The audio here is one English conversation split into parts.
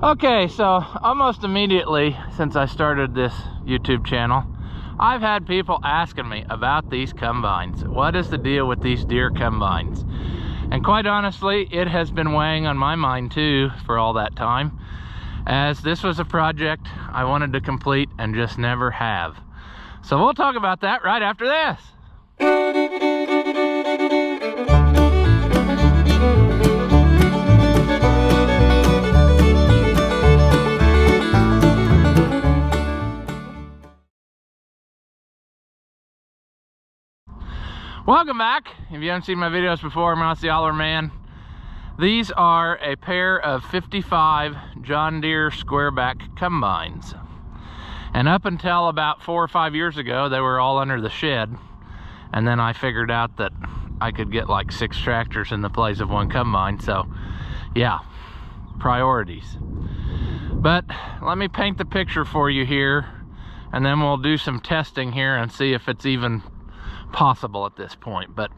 Okay, so almost immediately since I started this YouTube channel, I've had people asking me about these combines. What is the deal with these Deere combines? And quite honestly, it has been weighing on my mind too for all that time, as this was a project I wanted to complete and just never have. So we'll talk about that right after this. Welcome back. If you haven't seen my videos before, I'm Ross the Aller Man. These are a pair of 55 John Deere squareback combines. And up until about 4 or 5 years ago, they were all under the shed. And then I figured out that I could get like 6 tractors in the place of 1 combine. So yeah, priorities. But let me paint the picture for you here, and then we'll do some testing here and see if it's even possible at this point. But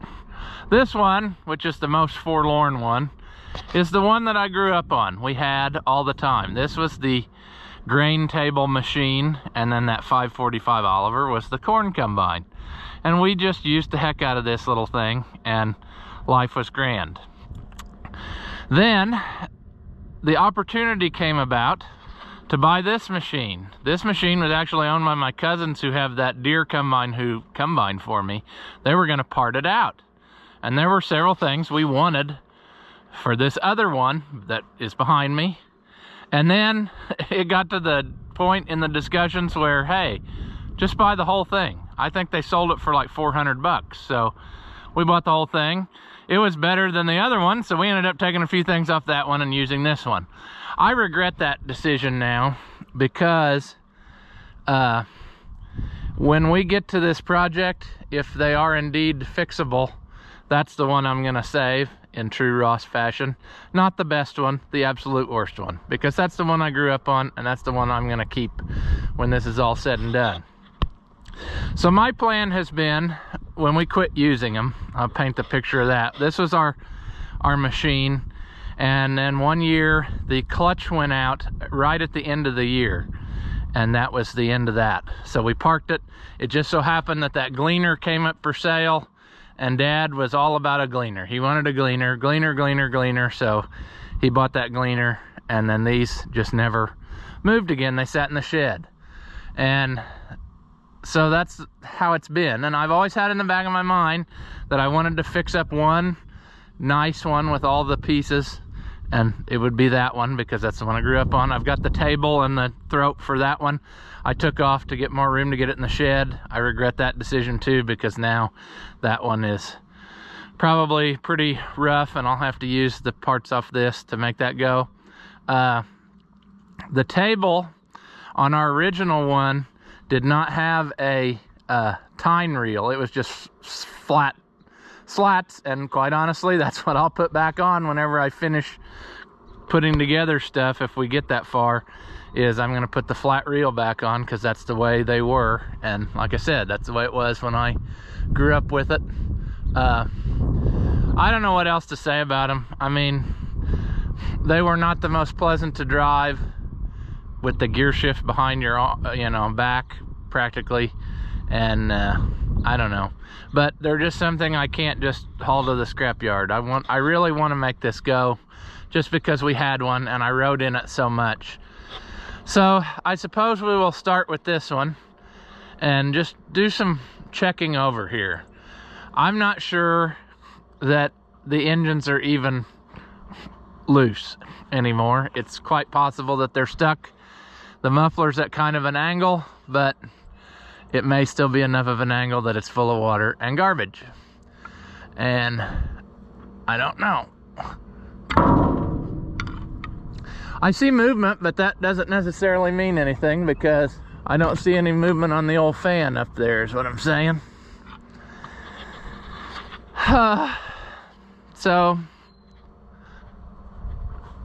this one, which is the most forlorn one, is the one that I grew up on. We had all the time. This was the grain table machine, and then that 545 Oliver was the corn combine. And we just used the heck out of this little thing, and life was grand. Then the opportunity came about to buy this machine. This machine was actually owned by my cousins who have that Deere combine who combined for me. They were going to part it out. And there were several things we wanted for this other one that is behind me. And then it got to the point in the discussions where, hey, just buy the whole thing. I think they sold it for like 400 bucks. So we bought the whole thing. It was better than the other one, so we ended up taking a few things off that one and using this one. I regret that decision now, because when we get to this project, if they are indeed fixable, that's the one I'm gonna save in true Ross fashion. Not the best one, the absolute worst one, because that's the one I grew up on, and that's the one I'm gonna keep when this is all said and done. So my plan has been, when we quit using them, I'll paint the picture of that. This was our machine, and then one year the clutch went out right at the end of the year, and that was the end of that. So we parked it. It just so happened that that gleaner came up for sale, and Dad was all about a gleaner. He wanted a gleaner, so he bought that gleaner, and then these just never moved again. They sat in the shed. And so that's how it's been. And I've always had in the back of my mind that I wanted to fix up one nice one with all the pieces, and it would be that one, because that's the one I grew up on. I've got the table and the throat for that one. I took off to get more room to get it in the shed. I regret that decision too, because now that one is probably pretty rough, and I'll have to use the parts off this to make that go. The table on our original one did not have a tine reel. It was just flat slats, and quite honestly, that's what I'll put back on whenever I finish putting together stuff. If we get that far, is I'm going to put the flat reel back on, because that's the way they were, and like I said, that's the way it was when I grew up with it. I don't know what else to say about them. I mean, they were not the most pleasant to drive, with the gear shift behind your back practically, and I don't know, but they're just something I can't just haul to the scrapyard. I really want to make this go, just because we had one and I rode in it so much. So I suppose we will start with this one and just do some checking over here. I'm not sure that the engines are even loose anymore. It's quite possible that they're stuck. The muffler's at kind of an angle, but it may still be enough of an angle that it's full of water and garbage. And I don't know. I see movement, but that doesn't necessarily mean anything, because I don't see any movement on the old fan up there, is what I'm saying. So,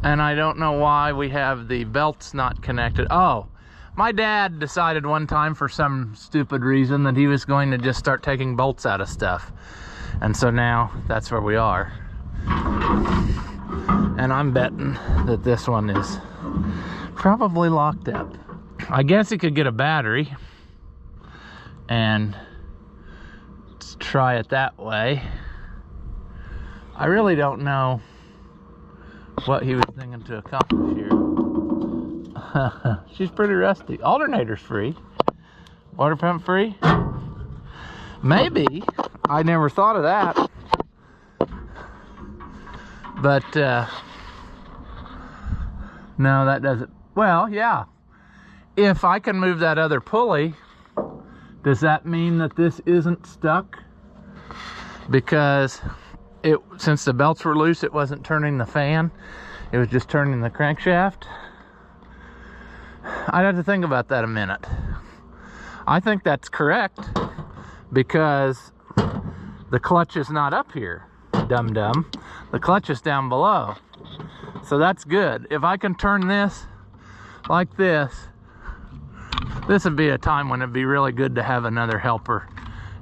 and I don't know why we have the belts not connected. Oh, my dad decided one time, for some stupid reason, that he was going to just start taking bolts out of stuff. And so now that's where we are. And I'm betting that this one is Probably locked up. I guess he could get a battery and try it that way. I really don't know what he was thinking to accomplish here. She's pretty rusty. Alternator's free. Water pump free? Maybe. I never thought of that. But, no, that doesn't. Well, yeah. If I can move that other pulley, does that mean that this isn't stuck? Because since the belts were loose, it wasn't turning the fan. It was just turning the crankshaft. I'd have to think about that a minute. I think that's correct because the clutch is not up here, dum-dum. The clutch is down below. So that's good. If I can turn this like this would be a time when it'd be really good to have another helper,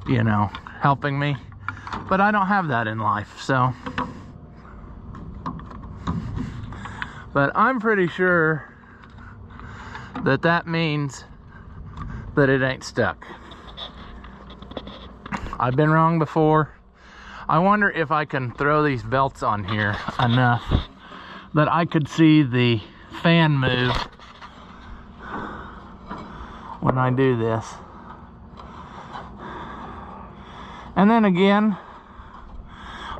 you know, helping me. But I don't have that in life, so. But I'm pretty sure that that means that it ain't stuck. I've been wrong before. I wonder if I can throw these belts on here enough that I could see the fan move when I do this. And then again,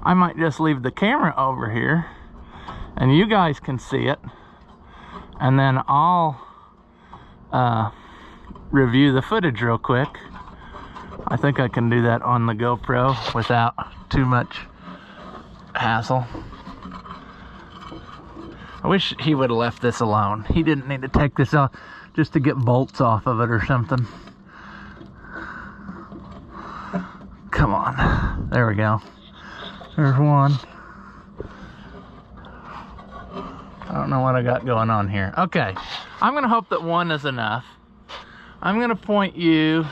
I might just leave the camera over here and you guys can see it, and then I'll review the footage real quick. I think I can do that on the GoPro without too much hassle. I wish he would have left this alone. He didn't need to take this out just to get bolts off of it or something. Come on. There we go. There's one. I don't know what I got going on here. Okay. I'm going to hope that one is enough. I'm going to point you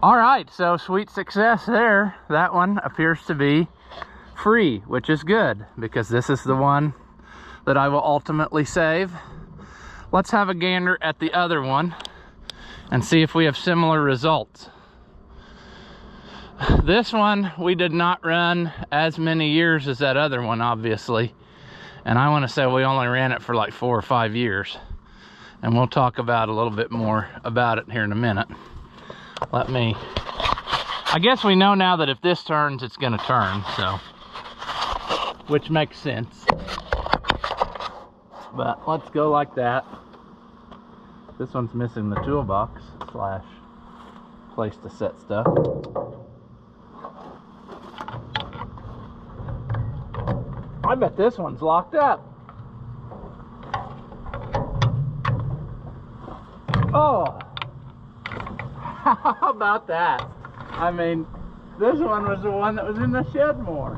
all right, so sweet success there. That one appears to be free, which is good because this is the one that I will ultimately save. Let's have a gander at the other one and see if we have similar results. This one we did not run as many years as that other one, obviously, and I want to say we only ran it for like 4 or 5 years, and we'll talk about a little bit more about it here in a minute. I guess we know now that if this turns, it's going to turn, so, which makes sense. But let's go like that. This one's missing the toolbox slash place to set stuff. I bet this one's locked up. Oh, how about that? I mean, this one was the one that was in the shed more.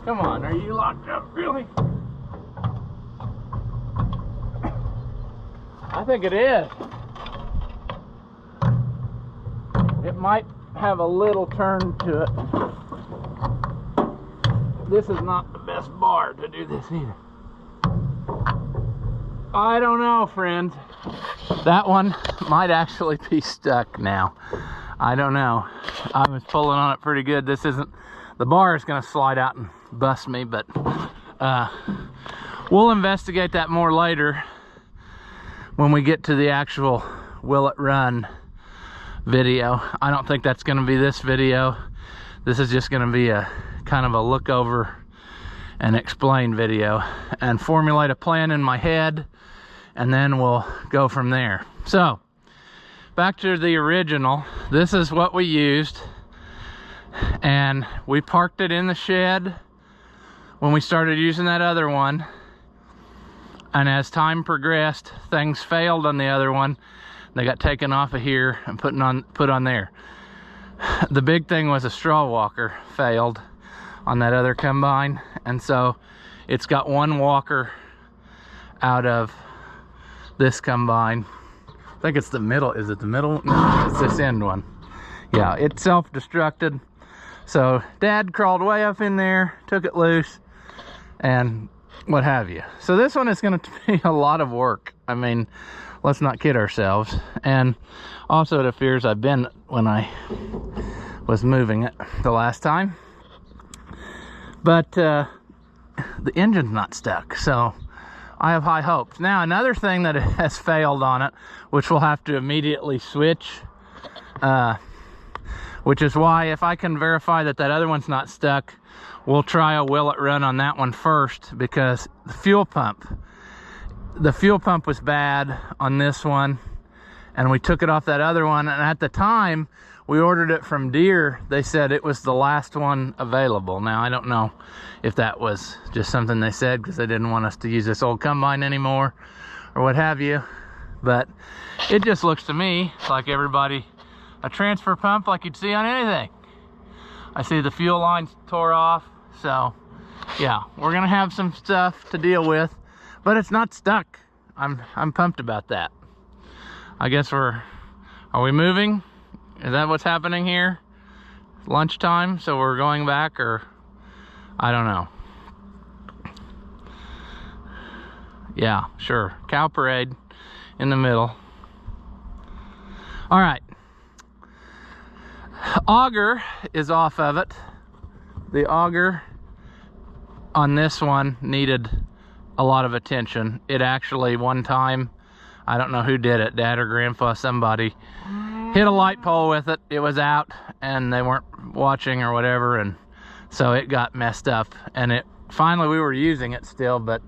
Come on, are you locked up, really? I think it is. It might have a little turn to it. This is not the best bar to do this either. I don't know, friends. That one might actually be stuck now. I don't know. I was pulling on it pretty good. This isn't, the bar is going to slide out and bust me, but we'll investigate that more later when we get to the actual will it run video. I don't think that's going to be this video. This is just going to be a kind of a look over and explain video and formulate a plan in my head, and then we'll go from there. So back to the original. This is what we used, and we parked it in the shed when we started using that other one, and as time progressed, things failed on the other one. They got taken off of here and put on there. The big thing was a straw walker failed on that other combine, and so it's got one walker out of this combine, I think it's the middle. Is it the middle? No, it's this end one. Yeah, it self-destructed. So Dad crawled way up in there, took it loose, and what have you. So this one is going to be a lot of work. I mean, let's not kid ourselves. And also it appears I've been when I was moving it the last time. But the engine's not stuck, so I have high hopes. Now, another thing that has failed on it, which we'll have to immediately switch, which is why if I can verify that that other one's not stuck, we'll try a will it run on that one first, because the fuel pump was bad on this one, and we took it off that other one, and at the time we ordered it from Deere, they said it was the last one available. Now, I don't know if that was just something they said because they didn't want us to use this old combine anymore or what have you, but it just looks to me like everybody, a transfer pump like you'd see on anything. I see the fuel lines tore off, so yeah, we're gonna have some stuff to deal with, but it's not stuck. I'm pumped about that. I guess are we moving? Is that what's happening here? Lunchtime, so we're going back, or I don't know. Yeah, sure. Cow parade in the middle. All right. Auger is off of it. The auger on this one needed a lot of attention. It actually, one time, I don't know who did it, Dad or Grandpa, somebody hit a light pole with it. It was out and they weren't watching or whatever, and so it got messed up, and it finally, we were using it still, but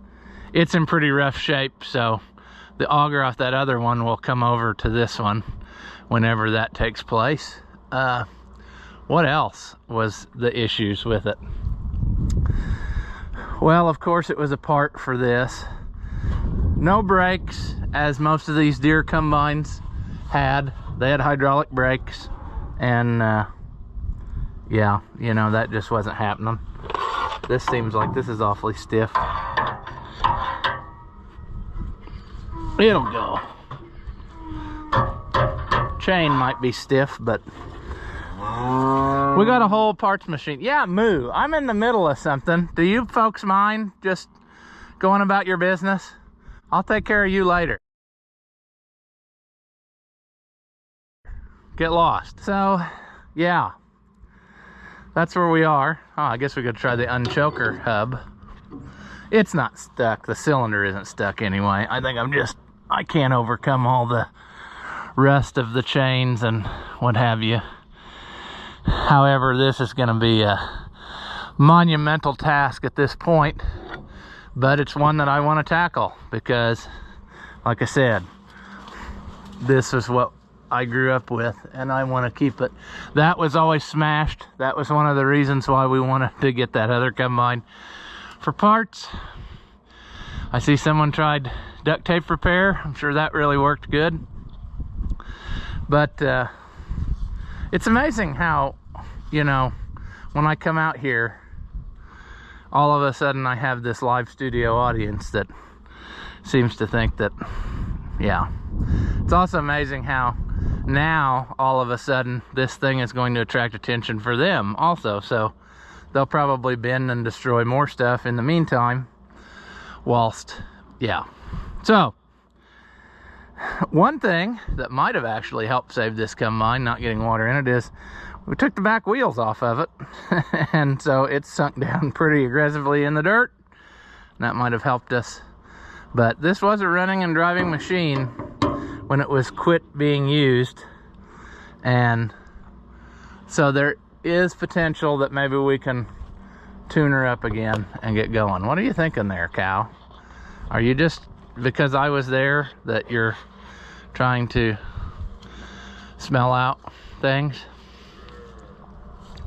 it's in pretty rough shape. So the auger off that other one will come over to this one whenever that takes place. What else was the issues with it? Well, of course, it was a part for this. No brakes, as most of these Deere combines had. They had hydraulic brakes, and yeah, you know, that just wasn't happening. This seems like this is awfully stiff. It'll go. Chain might be stiff, but we got a whole parts machine. Yeah, moo. I'm in the middle of something. Do you folks mind just going about your business? I'll take care of you later. Get lost. So, yeah, that's where we are. Oh, I guess we could try the unchoker hub. It's not stuck. The cylinder isn't stuck anyway. I think I can't overcome all the rest of the chains and what have you. However, this is going to be a monumental task at this point, but it's one that I want to tackle because, like I said, this is what I grew up with, and I want to keep it. That was always smashed. That was one of the reasons why we wanted to get that other combine for parts. I see someone tried duct tape repair. I'm sure that really worked good. But it's amazing how, you know, when I come out here, all of a sudden I have this live studio audience that seems to think that, yeah. It's also amazing how now all of a sudden this thing is going to attract attention for them also, so they'll probably bend and destroy more stuff in the meantime whilst, yeah. So one thing that might have actually helped save this combine not getting water in it is we took the back wheels off of it and so it's sunk down pretty aggressively in the dirt. That might have helped us, but this was a running and driving machine when it was quit being used, and so there is potential that maybe we can tune her up again and get going. What are you thinking there, cow? Are you just, because I was there, that you're trying to smell out things?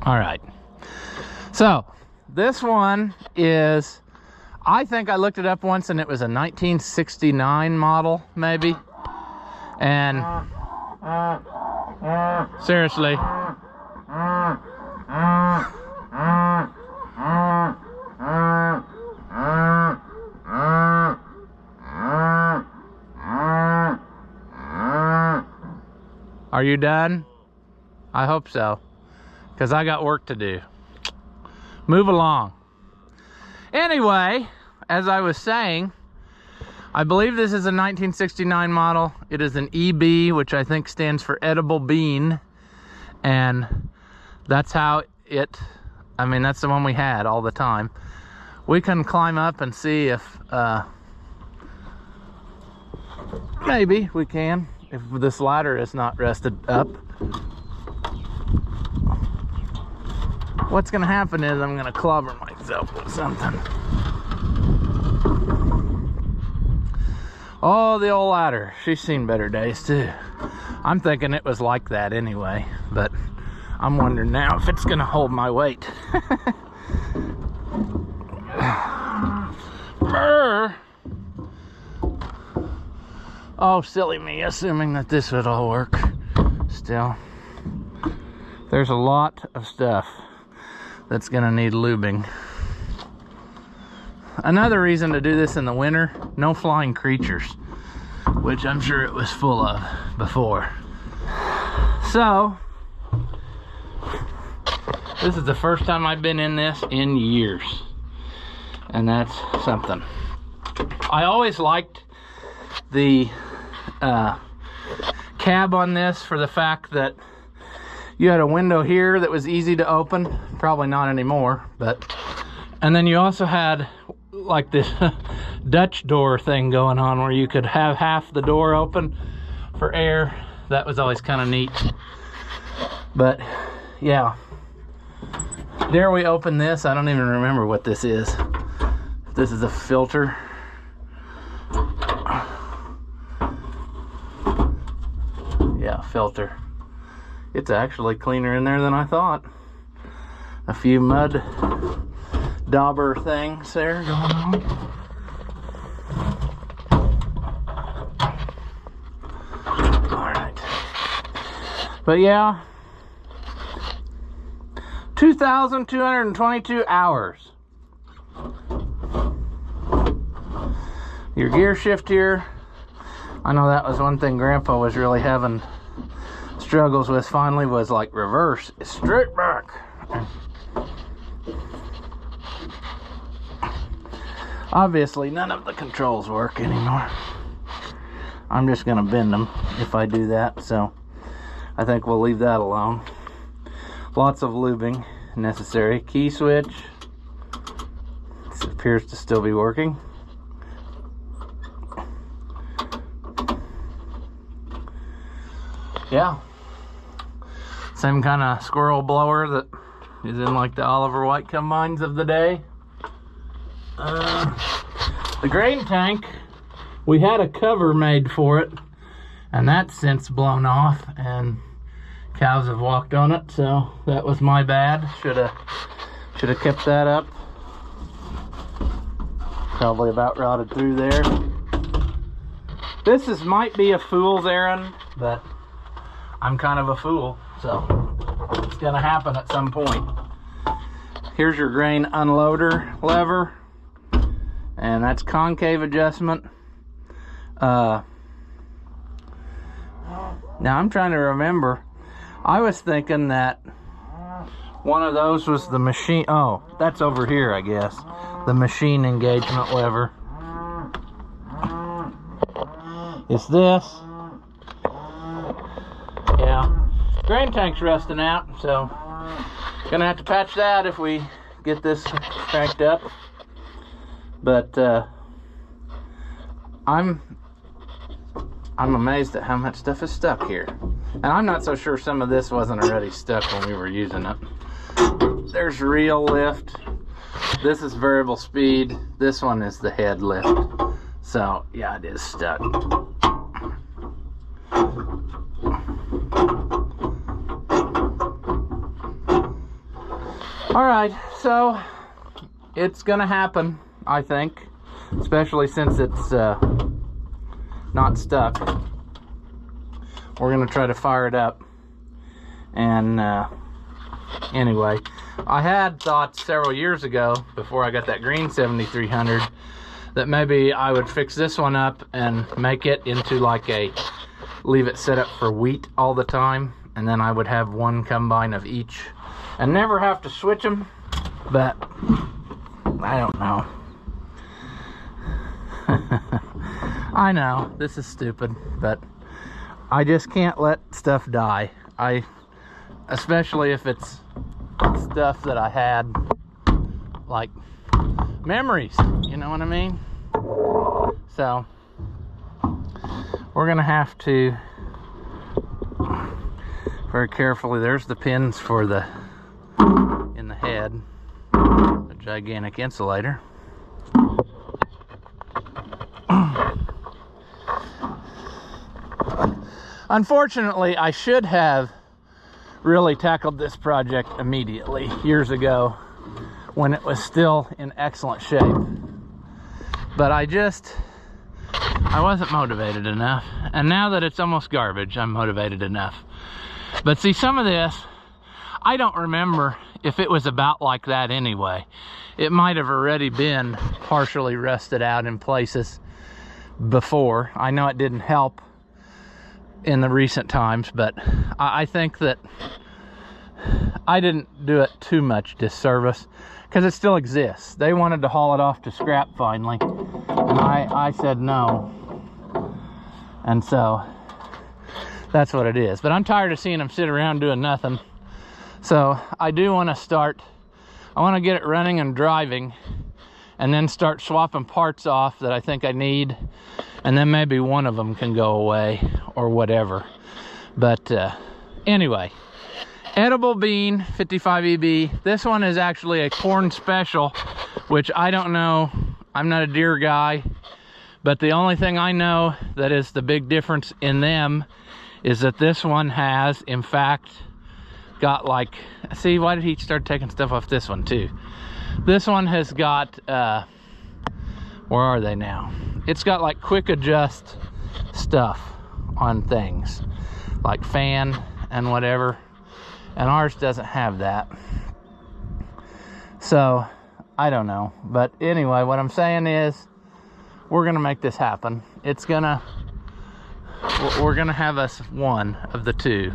All right, so this one is, I think I looked it up once and it was a 1969 model maybe, and seriously, Are you done? I hope so, because I got work to do. Move along. Anyway, as I was saying, I believe this is a 1969 model. It is an EB, which I think stands for edible bean. And that's how it, I mean, that's the one we had all the time. We can climb up and see if, maybe we can, if this ladder is not rested up. What's gonna happen is I'm gonna clobber myself with something. Oh, the old ladder. She's seen better days too. I'm thinking it was like that anyway, but I'm wondering now if it's gonna hold my weight. Oh, silly me, assuming that this would all work. Still, there's a lot of stuff that's gonna need lubing. Another reason to do this in the winter, no flying creatures, which I'm sure it was full of before. So, this is the first time I've been in this in years, and that's something. I always liked the cab on this for the fact that you had a window here that was easy to open, probably not anymore, but, and then you also had like this Dutch door thing going on where you could have half the door open for air. That was always kind of neat. But yeah, dare we open this? I don't even remember what this is. This is a filter. Yeah, filter. It's actually cleaner in there than I thought. A few mud dauber things there going on. Alright. But yeah, 2,222 hours. Your gear shift here. I know that was one thing Grandpa was really having struggles with finally, was like reverse. It's straight back. Obviously, none of the controls work anymore. I'm just gonna bend them if I do that, so I think we'll leave that alone. Lots of lubing necessary. Key switch. This appears to still be working. Yeah. Same kind of squirrel blower that is in like the Oliver White combines of the day. The grain tank, we had a cover made for it, and that's since blown off, and cows have walked on it, so that was my bad. Should have kept that up. Probably about rotted through there. This might be a fool's errand, but I'm kind of a fool, so it's gonna happen at some point. Here's your grain unloader lever, and that's concave adjustment. Now I'm trying to remember. I was thinking that one of those was the machine. Oh, that's over here, I guess. The machine engagement lever. It's this. Yeah. Grain tank's rusting out, so gonna have to patch that if we get this cranked up. But I'm amazed at how much stuff is stuck here. And I'm not so sure some of this wasn't already stuck when we were using it. There's reel lift. This is variable speed. This one is the head lift. So yeah, it is stuck. All right, so it's gonna happen, I think, especially since it's not stuck. We're gonna try to fire it up. And anyway, I had thought several years ago, before I got that green 7300, that maybe I would fix this one up and make it into like a leave it set up for wheat all the time, and then I would have one combine of each and never have to switch them. But I don't know. I know this is stupid, but I just can't let stuff die. Especially if it's stuff that I had, like memories, you know what I mean? So we're gonna have to very carefully. There's the pins for the in the head, a gigantic insulator. Unfortunately, I should have really tackled this project immediately years ago when it was still in excellent shape. But I wasn't motivated enough. And now that it's almost garbage, I'm motivated enough. But see, some of this, I don't remember if it was about like that anyway. It might have already been partially rusted out in places before. I know it didn't help in the recent times, but I think that I didn't do it too much disservice because it still exists. They wanted to haul it off to scrap finally, and I said no. And so that's what it is. But I'm tired of seeing them sit around doing nothing. So I do want to start, I want to get it running and driving, and then start swapping parts off that I think I need, and then maybe one of them can go away or whatever. But anyway, edible bean 55 EB. This one is actually a corn special, which I don't know. I'm not a Deere guy, but the only thing I know that is the big difference in them is that this one has, in fact, got like, see, why did he start taking stuff off this one too? This one has got, where are they now? It's got like quick adjust stuff on things, like fan and whatever. And ours doesn't have that. So, I don't know. But anyway, what I'm saying is, we're gonna make this happen. We're gonna have us one of the two,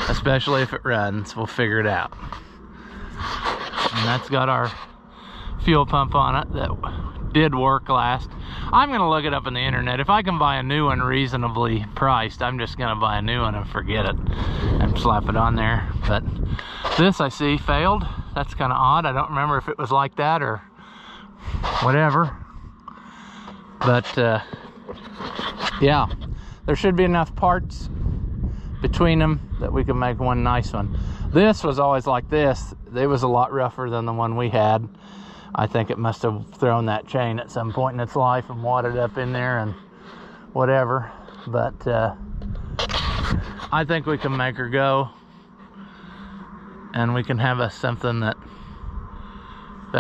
especially if it runs. We'll figure it out. And that's got our fuel pump on it that did work last. I'm gonna look it up on the internet. If I can buy a new one reasonably priced, I'm just gonna buy a new one and forget it and slap it on there. But this I see failed. That's kind of odd. I don't remember if it was like that or whatever. But yeah, there should be enough parts between them that we can make one nice one. This was always like this. It was a lot rougher than the one we had. I think it must have thrown that chain at some point in its life and wadded up in there and whatever. But I think we can make her go, and we can have us something that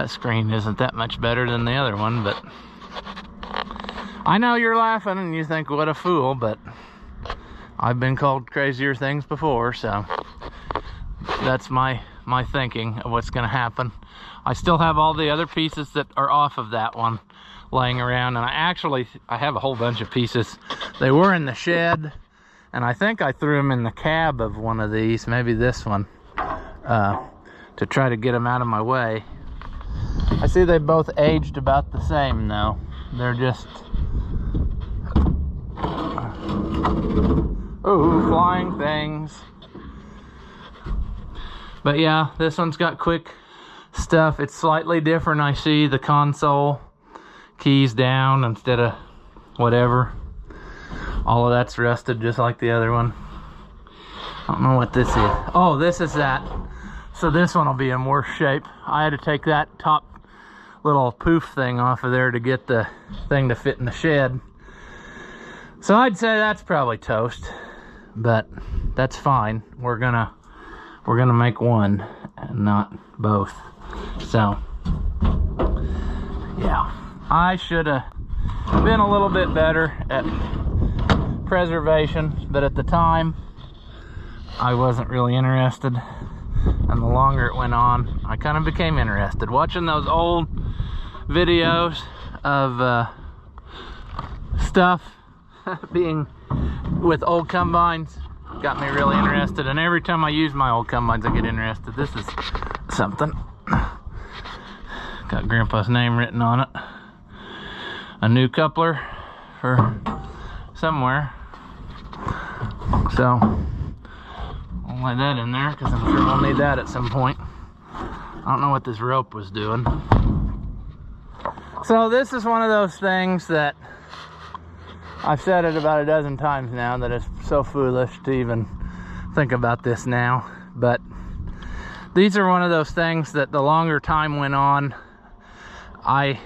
screen isn't that much better than the other one. But I know you're laughing and you think, what a fool, but I've been called crazier things before, so that's my thinking of what's going to happen. I still have all the other pieces that are off of that one laying around, and I have a whole bunch of pieces. They were in the shed, and I think I threw them in the cab of one of these, maybe this one, to try to get them out of my way. I see they both aged about the same though. They're just, ooh, flying things. But yeah, this one's got quick stuff. It's slightly different. I see the console keys down instead of whatever. All of that's rusted just like the other one. I don't know what this is. Oh, this is that. So this one will be in worse shape. I had to take that top little poof thing off of there to get the thing to fit in the shed. So I'd say that's probably toast, but that's fine. We're gonna make one and not both. So yeah, I should have been a little bit better at preservation, but at the time I wasn't really interested, and the longer it went on, I kind of became interested. Watching those old videos of stuff being with old combines got me really interested, and every time I use my old combines I get interested. This is something. Got Grandpa's name written on it. A new coupler for somewhere. So I'll lay that in there because I'm sure we'll need that at some point. I don't know what this rope was doing. So this is one of those things that I've said it about a dozen times now, that it's so foolish to even think about this now. But these are one of those things that the longer time went on, I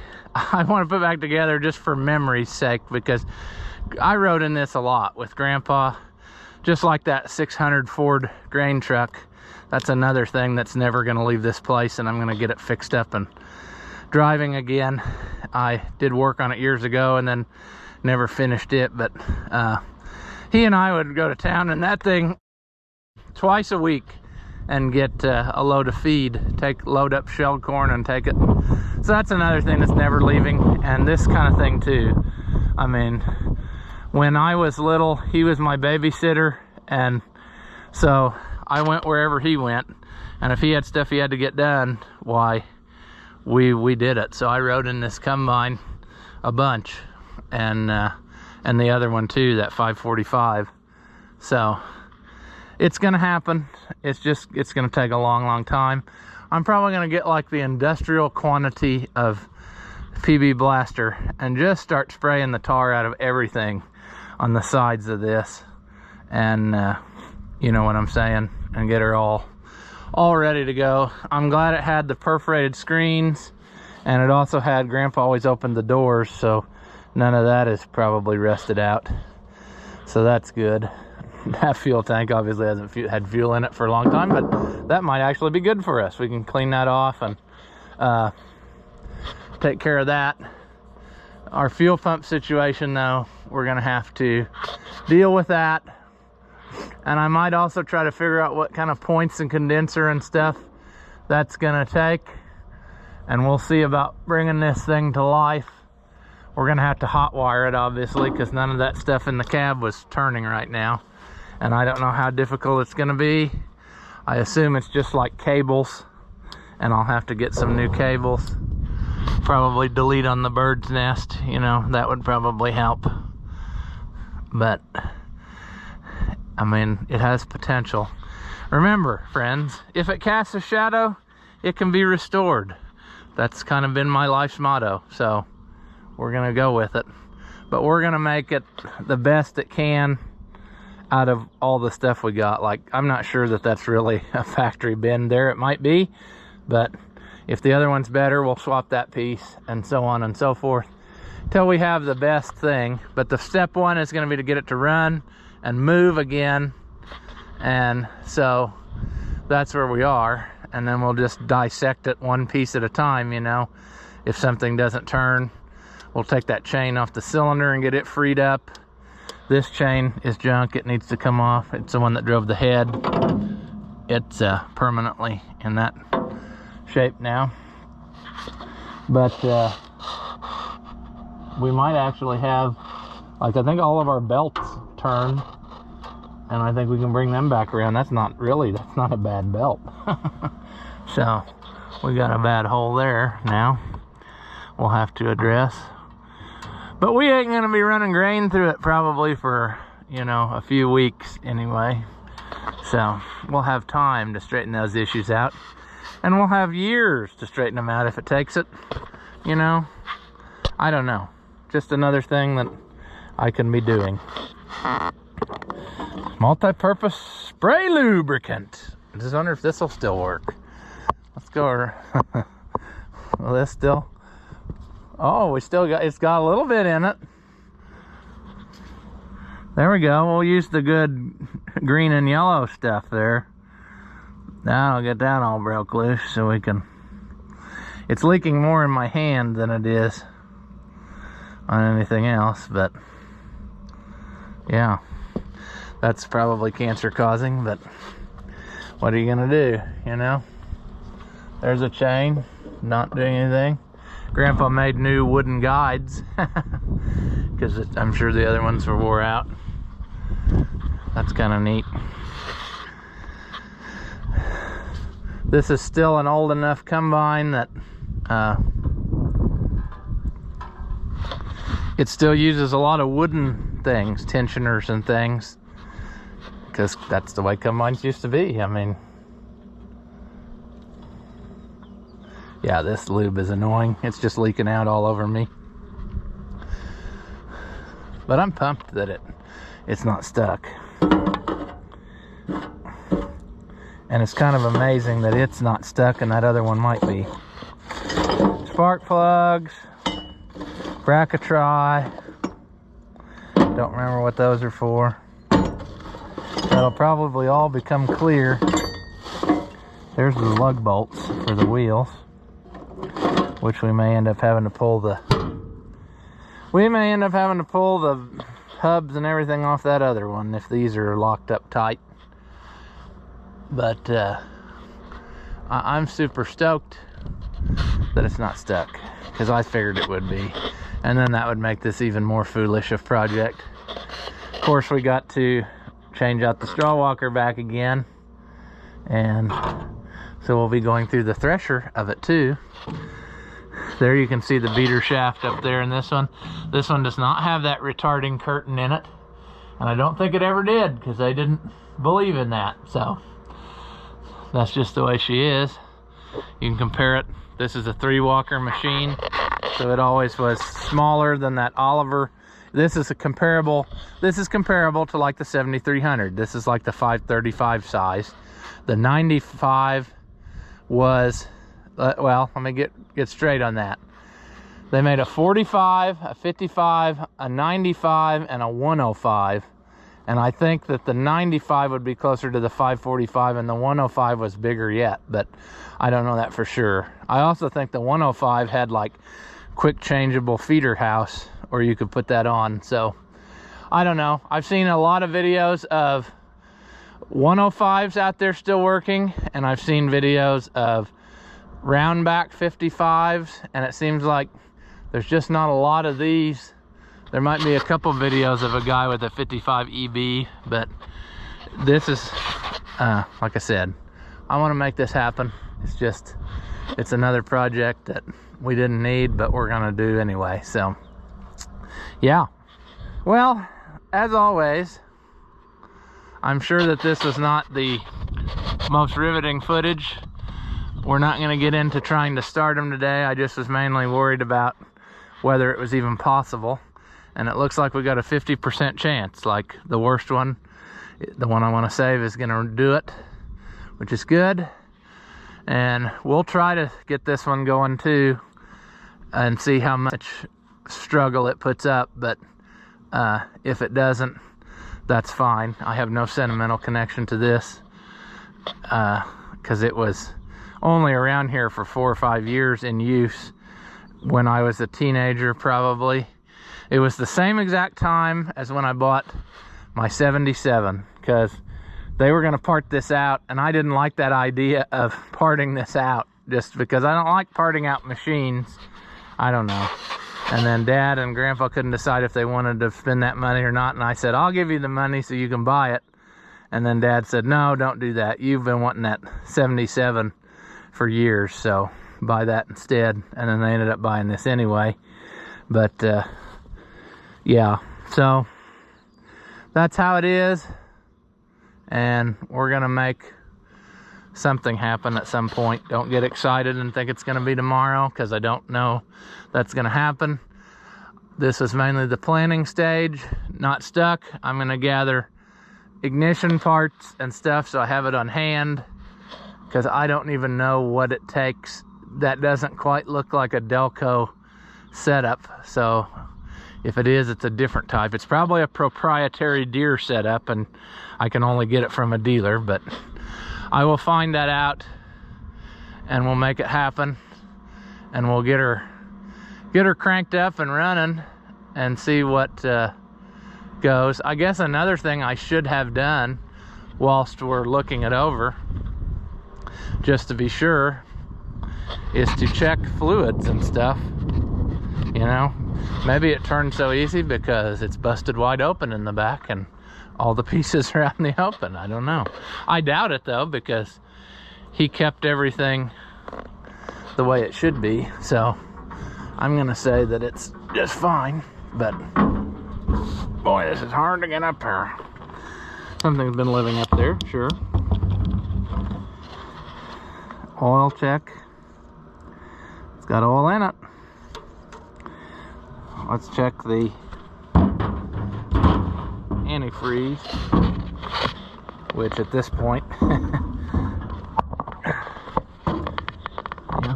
want to put back together just for memory's sake, because I rode in this a lot with Grandpa, just like that 600 Ford grain truck. That's another thing that's never going to leave this place, and I'm going to get it fixed up and driving again. I did work on it years ago and then never finished it, but he and I would go to town in that thing twice a week and get a load of feed, load up shelled corn and take it. So that's another thing that's never leaving. And this kind of thing too. I mean, when I was little, he was my babysitter, and so I went wherever he went, and if he had stuff he had to get done, why, we did it. So I rode in this combine a bunch, and the other one too, that 545. So it's gonna happen. It's gonna take a long time. I'm probably gonna get like the industrial quantity of PB Blaster and just start spraying the tar out of everything on the sides of this, and you know what I'm saying, and get her all ready to go. I'm glad it had the perforated screens, and it also had, Grandpa always opened the doors, so none of that is probably rusted out, so that's good. That fuel tank obviously hasn't had fuel in it for a long time, but that might actually be good for us. We can clean that off and take care of that. Our fuel pump situation though, we're gonna have to deal with that, and I might also try to figure out what kind of points and condenser and stuff that's gonna take, and we'll see about bringing this thing to life. We're gonna have to hot wire it obviously, because none of that stuff in the cab was turning right now, and I don't know how difficult it's gonna be. I assume it's just like cables, and I'll have to get some new cables. Probably delete on the bird's nest, you know, that would probably help. But I mean, it has potential. Remember, friends, if it casts a shadow, it can be restored. That's kind of been my life's motto, so we're gonna go with it. But we're gonna make it the best it can out of all the stuff we got. Like, I'm not sure that that's really a factory bin there. It might be, but if the other one's better, we'll swap that piece, and so on and so forth, till we have the best thing. But the step one is gonna be to get it to run and move again, and so that's where we are. And then we'll just dissect it one piece at a time, you know. If something doesn't turn, we'll take that chain off the cylinder and get it freed up. This chain is junk, it needs to come off. It's the one that drove the head. It's permanently in that shape now. But we might actually have, like, I think all of our belts turned, and I think we can bring them back around. That's not a bad belt. So we got a bad hole there now we'll have to address, but we ain't gonna be running grain through it probably for, you know, a few weeks anyway. So we'll have time to straighten those issues out, and we'll have years to straighten them out if it takes it, you know. I don't know, just another thing that I can be doing. Multi-purpose spray lubricant. I just wonder if this will still work. Let's go. Will this still? Oh, it's got a little bit in it. There we go. We'll use the good green and yellow stuff there. Now I'll get that all broke loose so we can. It's leaking more in my hand than it is on anything else, but yeah, that's probably cancer causing, but what are you gonna do, you know? There's a chain, not doing anything. Grandpa made new wooden guides because I'm sure the other ones were wore out. That's kind of neat. This is still an old enough combine that it still uses a lot of wooden things, tensioners and things, because that's the way combines used to be. I mean, yeah, this lube is annoying. It's just leaking out all over me. But I'm pumped that it's not stuck. And it's kind of amazing that it's not stuck and that other one might be. Spark plugs, bracketry. Don't remember what those are for. That'll probably all become clear. There's the lug bolts for the wheels, which we may end up having to pull the hubs and everything off that other one if these are locked up tight. But I'm super stoked that it's not stuck, because I figured it would be, and then that would make this even more foolish of project. Of course, we got to change out the straw walker back again, and so we'll be going through the thresher of it too. There you can see the beater shaft up there in this one. This one does not have that retarding curtain in it, and I don't think it ever did, because they didn't believe in that. So that's just the way she is. You can compare it. This is a 3-walker machine, so it always was smaller than that Oliver. This is comparable to like the 7300. This is like the 535 size. The 95 was, well, let me get straight on that. They made a 45, a 55, a 95, and a 105. And I think that the 95 would be closer to the 545, and the 105 was bigger yet, but I don't know that for sure. I also think the 105 had like quick changeable feeder house, or you could put that on. So I don't know. I've seen a lot of videos of 105s out there still working, and I've seen videos of round back 55s, and it seems like there's just not a lot of these. There might be a couple videos of a guy with a 55 EB, but this is, like I said, I want to make this happen. It's another project that we didn't need, but we're gonna do anyway. So yeah, well, as always, I'm sure that this was not the most riveting footage. We're not going to get into trying to start them today. I just was mainly worried about whether it was even possible. And it looks like we got a 50% chance. Like the worst one, the one I want to save, is going to do it, which is good. And we'll try to get this one going too and see how much struggle it puts up. But if it doesn't, that's fine. I have no sentimental connection to this, because it was only around here for 4 or 5 years in use when I was a teenager, probably. It was the same exact time as when I bought my 77, because they were going to part this out, and I didn't like that idea of parting this out, just because I don't like parting out machines. I don't know. And then Dad and Grandpa couldn't decide if they wanted to spend that money or not, and I said, I'll give you the money so you can buy it. And then Dad said, no, don't do that. You've been wanting that 77 for years, so buy that instead. And then they ended up buying this anyway. But yeah, so that's how it is, and we're gonna make something happen at some point. Don't get excited and think it's gonna be tomorrow, because I don't know that's gonna happen. This is mainly the planning stage, not stuck. I'm gonna gather ignition parts and stuff so I have it on hand, because I don't even know what it takes. That doesn't quite look like a Delco setup, so if it is, it's a different type. It's probably a proprietary Deere setup, and I can only get it from a dealer, but I will find that out and we'll make it happen, and we'll get her cranked up and running and see what goes. I guess another thing I should have done whilst we're looking it over, just to be sure, is to check fluids and stuff. You know, maybe it turned so easy because it's busted wide open in the back, and all the pieces are out in the open. I don't know. I doubt it though, because he kept everything the way it should be. So I'm gonna say that it's just fine, but boy, this is hard to get up here. Something's been living up there, sure. Oil check. It's got oil in it. Let's check the antifreeze, which at this point, yeah.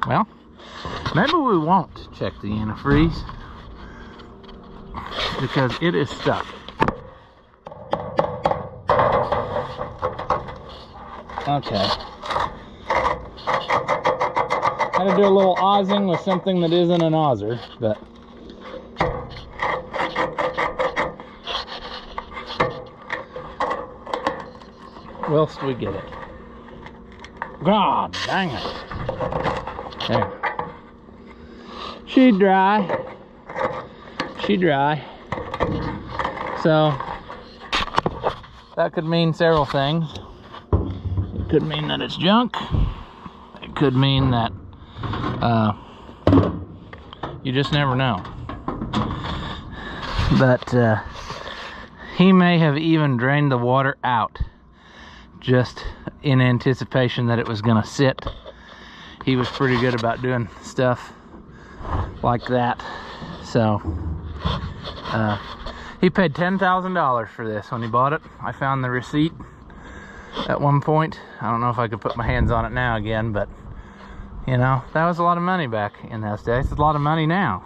Well, maybe we won't check the antifreeze because it is stuck. Okay. Had to do a little ozzing with something that isn't an ozzer, but whilst we get it. God dang it. There. She dry. She dry. So that could mean several things. It could mean that it's junk. It could mean that you just never know. But he may have even drained the water out just in anticipation that it was gonna sit. He was pretty good about doing stuff like that. So he paid $10,000 for this when he bought it. I found the receipt at one point. I don't know if I could put my hands on it now again, but you know, that was a lot of money back in those days. It's a lot of money now.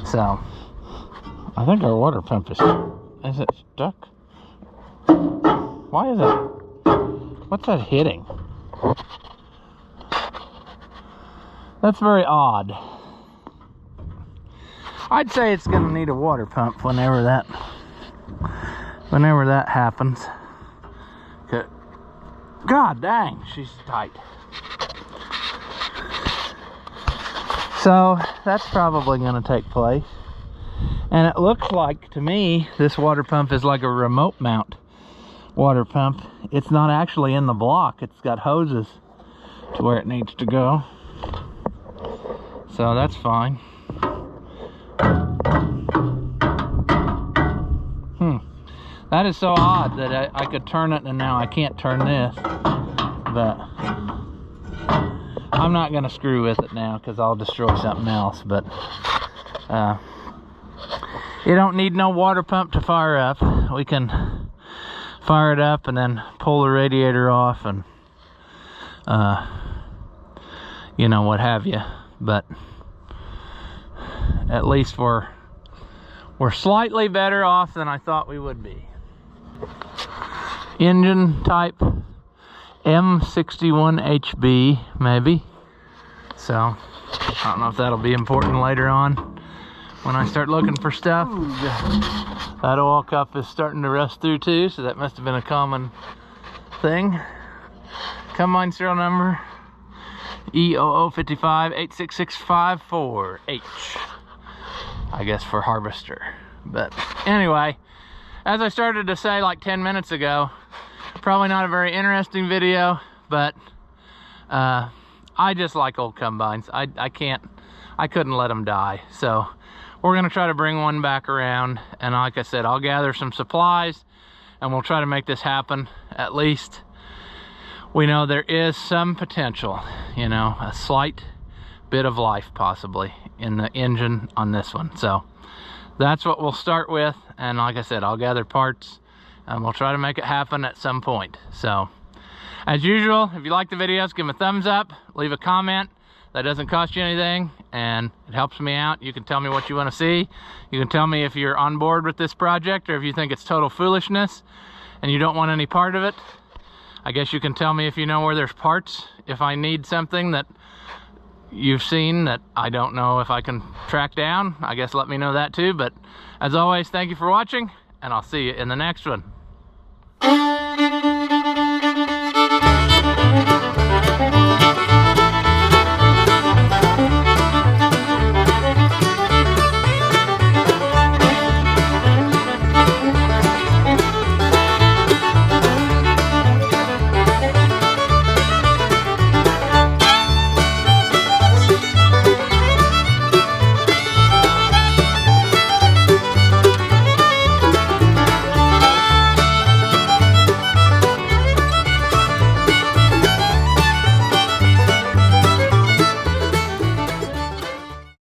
So I think our water pump is it stuck? Why is it? What's that hitting? That's very odd. I'd say it's gonna need a water pump whenever that happens. God dang, she's tight. So that's probably gonna take place. And it looks like to me this water pump is like a remote mount water pump. It's not actually in the block. It's got hoses to where it needs to go. So that's fine. That is so odd that I could turn it and now I can't turn this. But I'm not gonna screw with it now because I'll destroy something else. But you don't need no water pump to fire up. We can fire it up and then pull the radiator off and you know, what have you. But at least we're slightly better off than I thought we would be. Engine type M61HB maybe. So I don't know if that'll be important later on when I start looking for stuff. That oil cup is starting to rust through too, so that must have been a common thing. Combine serial number E0055-86654H, I guess for harvester. But anyway, as I started to say like 10 minutes ago, probably not a very interesting video, but I just like old combines. I couldn't let them die. So we're gonna try to bring one back around, and like I said, I'll gather some supplies and we'll try to make this happen. At least we know there is some potential, you know, a slight bit of life possibly in the engine on this one. So that's what we'll start with, and like I said, I'll gather parts and we'll try to make it happen at some point. So as usual, if you like the videos, give them a thumbs up, leave a comment. That doesn't cost you anything and it helps me out. You can tell me what you want to see. You can tell me if you're on board with this project or if you think it's total foolishness and you don't want any part of it. I guess you can tell me if you know where there's parts. If I need something that you've seen that I don't know if I can track down, I guess let me know that too. But as always, thank you for watching, and I'll see you in the next one.